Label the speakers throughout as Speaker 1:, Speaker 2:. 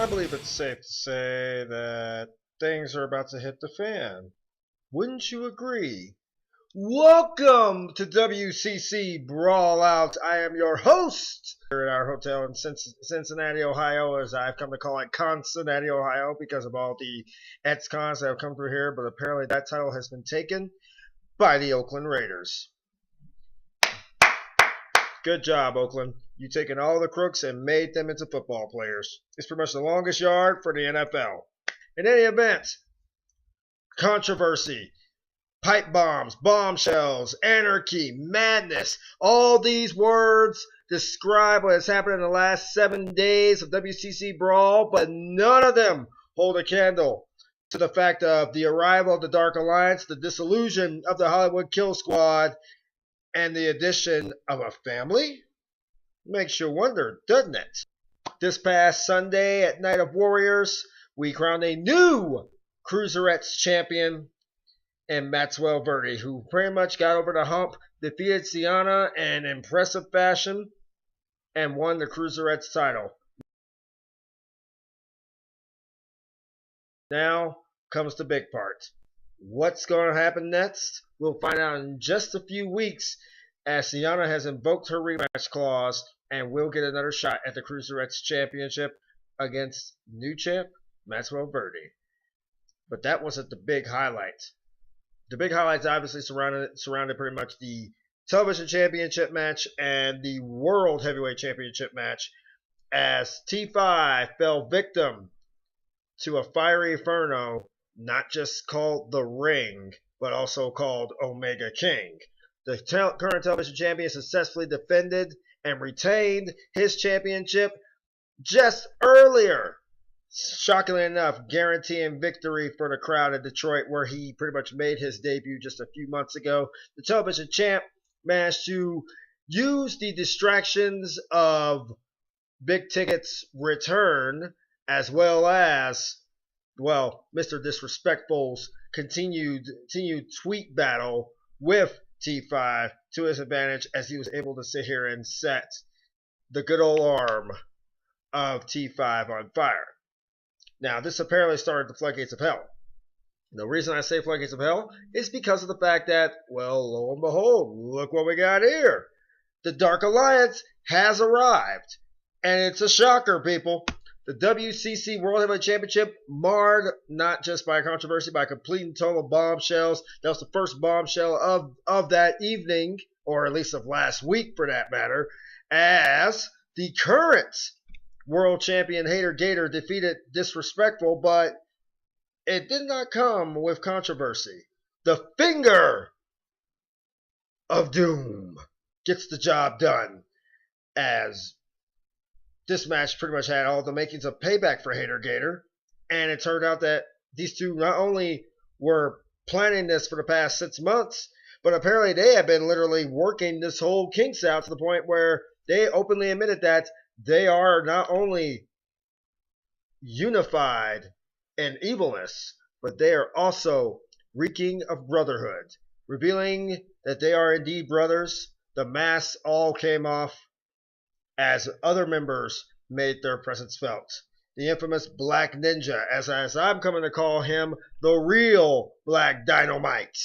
Speaker 1: I believe it's safe to say that things are about to hit the fan. Wouldn't you agree? Welcome to WCC Brawl Out. I am your host here at our hotel in Cincinnati, Ohio, as I've come to call it Cincinnati, Ohio, because of all the ex-cons that have come through here, but apparently that title has been taken by the Oakland Raiders. Good job, Oakland. You taken all the crooks and made them into football players. It's pretty much the longest yard for the NFL. In any event, controversy, pipe bombs, bombshells, anarchy, madness, all these words describe what has happened in the last 7 days of WCC Brawl, but none of them hold a candle to the fact of the arrival of the Dark Alliance, the dissolution of the Hollywood Kill Squad, and the addition of a family? Makes you wonder, doesn't it? This past Sunday at Night of Warriors, we crowned a new Cruiserettes champion in Maxwell Verde, who pretty much got over the hump, defeated Sienna in impressive fashion, and won the Cruiserettes title. Now comes the big part. What's going to happen next? We'll find out in just a few weeks, as Sienna has invoked her rematch clause and will get another shot at the Cruiserettes Championship against new champ Maxwell Verde. But that wasn't the big highlight. The big highlights obviously surrounded pretty much the television championship match and the World Heavyweight Championship match, as T5 fell victim to a fiery inferno, not just called The Ring, but also called Omega King. The current television champion successfully defended and retained his championship just earlier, shockingly enough, guaranteeing victory for the crowd in Detroit, where he pretty much made his debut just a few months ago. The television champ managed to use the distractions of Big Ticket's return, as well as, Mr. Disrespectful's continued tweet battle with T5 to his advantage, as he was able to sit here and set the good old arm of T5 on fire. Now, this apparently started the floodgates of hell. The reason I say floodgates of hell is because of the fact that, well, lo and behold, look what we got here. The Dark Alliance has arrived, and it's a shocker, people. The WCC World Heavyweight Championship marred not just by controversy, by complete and total bombshells. That was the first bombshell of that evening, or at least of last week for that matter, as the current world champion Hater Gator defeated Disrespectful, but it did not come with controversy. The Finger of Doom gets the job done, as this match pretty much had all the makings of payback for Hater Gator, and it turned out that these two not only were planning this for the past 6 months, but apparently they have been literally working this whole kinks out to the point where they openly admitted that they are not only unified in evilness, but they are also reeking of brotherhood, revealing that they are indeed brothers. The masks all came off as other members made their presence felt. The infamous Black Ninja, as I'm coming to call him, the real Black Dynamite,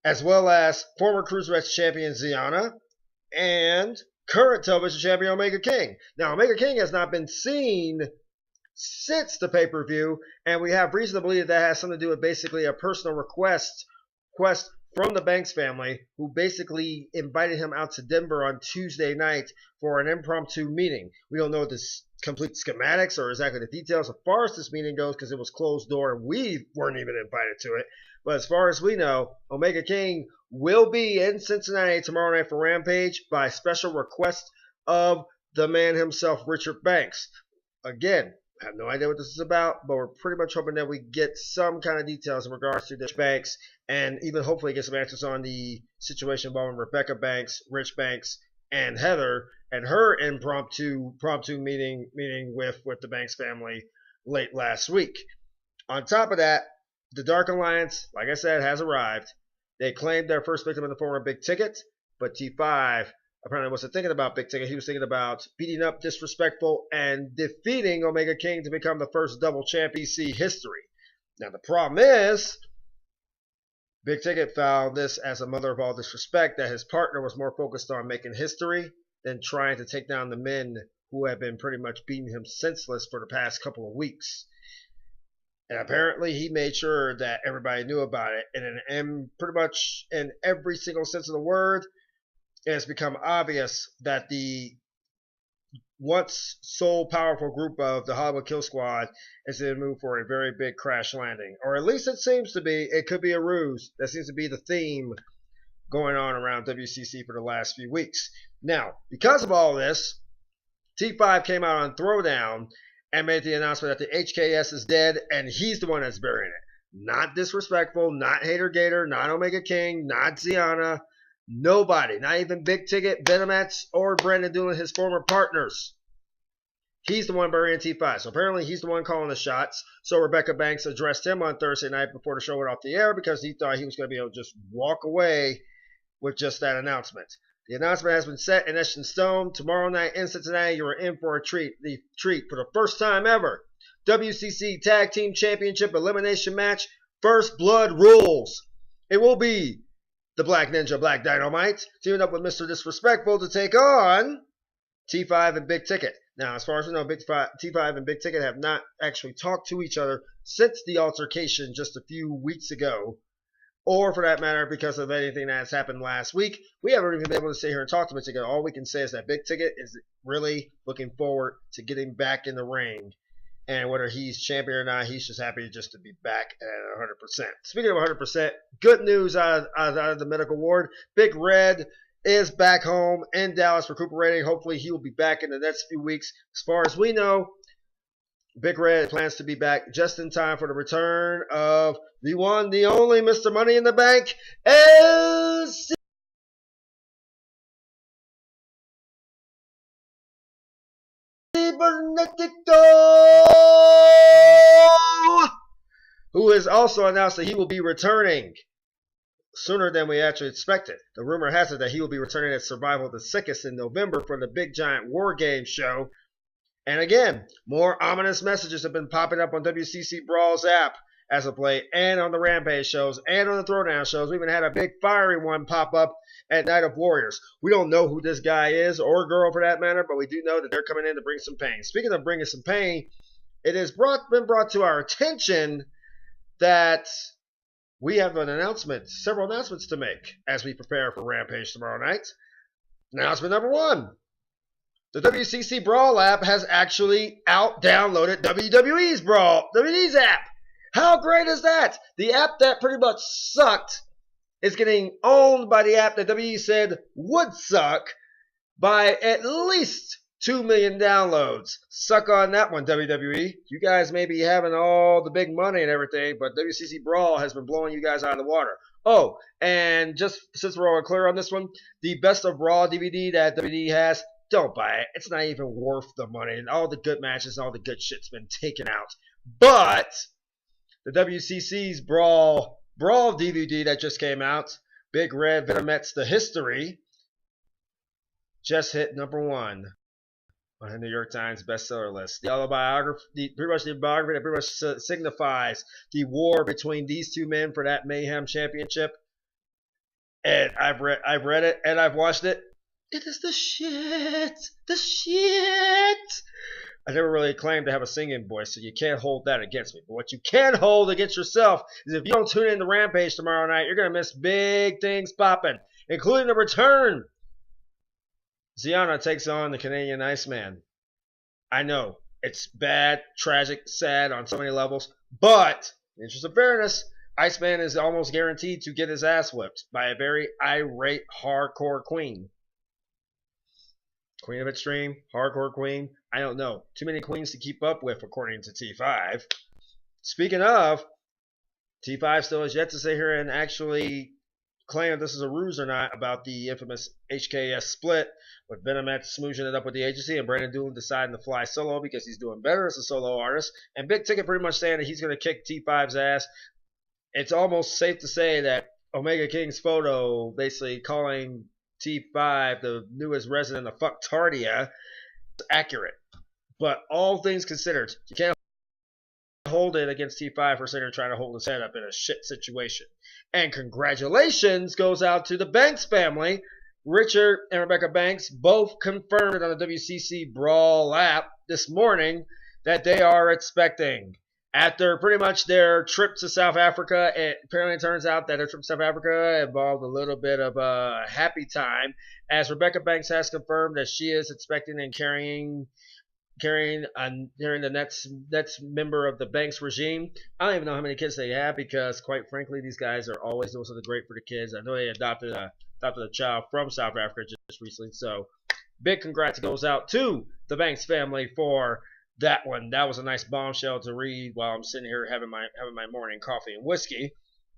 Speaker 1: as well as former Cruiserweight champion Ziana and current television champion Omega King. Now, Omega King has not been seen since the pay-per-view, and we have reason to believe that has something to do with basically a personal request from the Banks family, who basically invited him out to Denver on Tuesday night for an impromptu meeting. We don't know the complete schematics or exactly the details as far as this meeting goes, because it was closed door and we weren't even invited to it. But as far as we know, Omega King will be in Cincinnati tomorrow night for Rampage by special request of the man himself, Richard Banks. Again, I have no idea what this is about, but we're pretty much hoping that we get some kind of details in regards to Rich Banks, and even hopefully get some answers on the situation involving Rebecca Banks, Rich Banks, and Heather, and her impromptu meeting with the Banks family late last week. On top of that, the Dark Alliance, like I said, has arrived. They claimed their first victim in the form of Big Ticket, but T5 apparently wasn't thinking about Big Ticket. He was thinking about beating up Disrespectful and defeating Omega King to become the first double champ BC history. Now the problem is, Big Ticket found this as a mother of all disrespect, that his partner was more focused on making history than trying to take down the men who have been pretty much beating him senseless for the past couple of weeks. And apparently he made sure that everybody knew about it. And pretty much in every single sense of the word, it has become obvious that the once so powerful group of the Hollywood Kill Squad is in the move for a very big crash landing. Or at least it seems to be. It could be a ruse. That seems to be the theme going on around WCC for the last few weeks. Now, because of all this, T5 came out on Throwdown and made the announcement that the HKS is dead, and he's the one that's burying it. Not Disrespectful, not Hater Gator, not Omega King, not Ziana, nobody, not even Big Ticket, Venomex, or Brandon Doolin, his former partners. He's the one burying T5. So apparently he's the one calling the shots. So Rebecca Banks addressed him on Thursday night before the show went off the air because he thought he was going to be able to just walk away with just that announcement. The announcement has been set and etched in stone. Tomorrow night in Cincinnati, you are in for a treat. The treat for the first time ever. WCC Tag Team Championship Elimination Match. First Blood rules. It will be the Black Ninja Black Dynamite teaming up with Mr. Disrespectful to take on T5 and Big Ticket. Now, as far as we know, T5 and Big Ticket have not actually talked to each other since the altercation just a few weeks ago. Or, for that matter, because of anything that has happened last week. We haven't even been able to sit here and talk to them together. All we can say is that Big Ticket is really looking forward to getting back in the ring. And whether he's champion or not, he's just happy just to be back at 100%. Speaking of 100%, good news out of the medical ward. Big Red is back home in Dallas recuperating. Hopefully he will be back in the next few weeks. As far as we know, Big Red plans to be back just in time for the return of the one, the only Mr. Money in the Bank, LC Bernetico, who has also announced that he will be returning sooner than we actually expected. The rumor has it that he will be returning at Survival of the Sickest in November for the Big Giant War Game show. And again, more ominous messages have been popping up on WCC Brawl's app as of late, and on the Rampage shows, and on the Throwdown shows. We even had a big fiery one pop up at Night of Warriors. We don't know who this guy is, or girl for that matter, but we do know that they're coming in to bring some pain. Speaking of bringing some pain, it has been brought to our attention that we have several announcements to make as we prepare for Rampage tomorrow night. Announcement number one. The WCC Brawl app has actually out-downloaded WWE's app. How great is that? The app that pretty much sucked is getting owned by the app that WWE said would suck by at least 2 million downloads. Suck on that one, WWE. You guys may be having all the big money and everything, but WCC Brawl has been blowing you guys out of the water. Oh, and just since we're all clear on this one, the Best of Raw DVD that WWE has, don't buy it. It's not even worth the money. And all the good matches and all the good shit's been taken out. But the WCC's Brawl DVD that just came out, Big Red Venomex The History, just hit number 1 on the New York Times bestseller list. The autobiography, pretty much the biography that pretty much signifies the war between these two men for that Mayhem Championship. And I've read it and I've watched it. It is the shit. The shit. I never really claimed to have a singing voice, so you can't hold that against me. But what you can hold against yourself is if you don't tune in to Rampage tomorrow night, you're going to miss big things popping, including the return. Ziana takes on the Canadian Iceman. I know, it's bad, tragic, sad on so many levels, but in the interest of fairness, Iceman is almost guaranteed to get his ass whipped by a very irate, hardcore queen. Queen of Extreme, hardcore queen, I don't know. Too many queens to keep up with, according to T5. Speaking of, T5 still has yet to sit here and actually claim if this is a ruse or not about the infamous HKS split, with Venomex smooching it up with the agency and Brandon Doolin deciding to fly solo because he's doing better as a solo artist, and Big Ticket pretty much saying that he's going to kick T5's ass. It's almost safe to say that Omega King's photo basically calling T5, the newest resident of Fucktardia, is accurate. But all things considered, you can't hold it against T5 for sitting trying to hold his head up in a shit situation. And congratulations goes out to the Banks family. Richard and Rebecca Banks both confirmed on the WCC Brawl Out this morning that they are expecting. After pretty much their trip to South Africa, it apparently turns out that their trip to South Africa involved a little bit of a happy time, as Rebecca Banks has confirmed that she is expecting and carrying the next member of the Banks regime. I don't even know how many kids they have, because quite frankly, these guys are always doing something great for the kids. I know they adopted a child from South Africa just recently, so big congrats goes out to the Banks family for that one. That was a nice bombshell to read while I'm sitting here having my morning coffee and whiskey.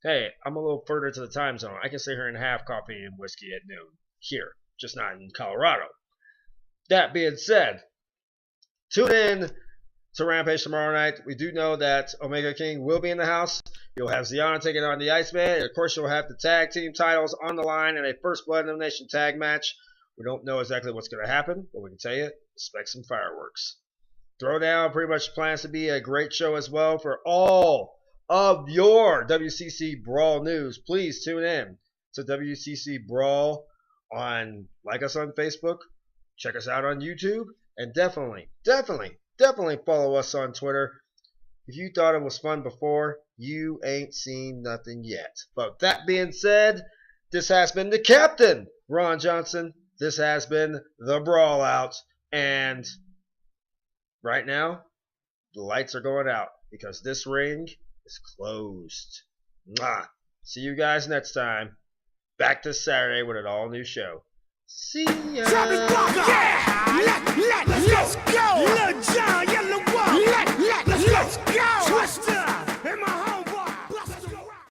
Speaker 1: Hey, I'm a little further to the time zone. I can sit here and have coffee and whiskey at noon here, just not in Colorado. That being said, tune in to Rampage tomorrow night. We do know that Omega King will be in the house. You'll have Ziana taking on the Iceman. And of course, you'll have the tag team titles on the line in a first blood elimination tag match. We don't know exactly what's going to happen, but we can tell you, expect some fireworks. Throwdown pretty much plans to be a great show as well for all of your WCC Brawl news. Please tune in to WCC Brawl like us on Facebook, check us out on YouTube, and definitely follow us on Twitter. If you thought it was fun before, you ain't seen nothing yet. But that being said, this has been the Captain, Ron Johnson. This has been the Brawl Out, and right now, the lights are going out because this ring is closed. Mwah. See you guys next time. Back this Saturday with an all-new show. See ya!
Speaker 2: Yeah! Let's go!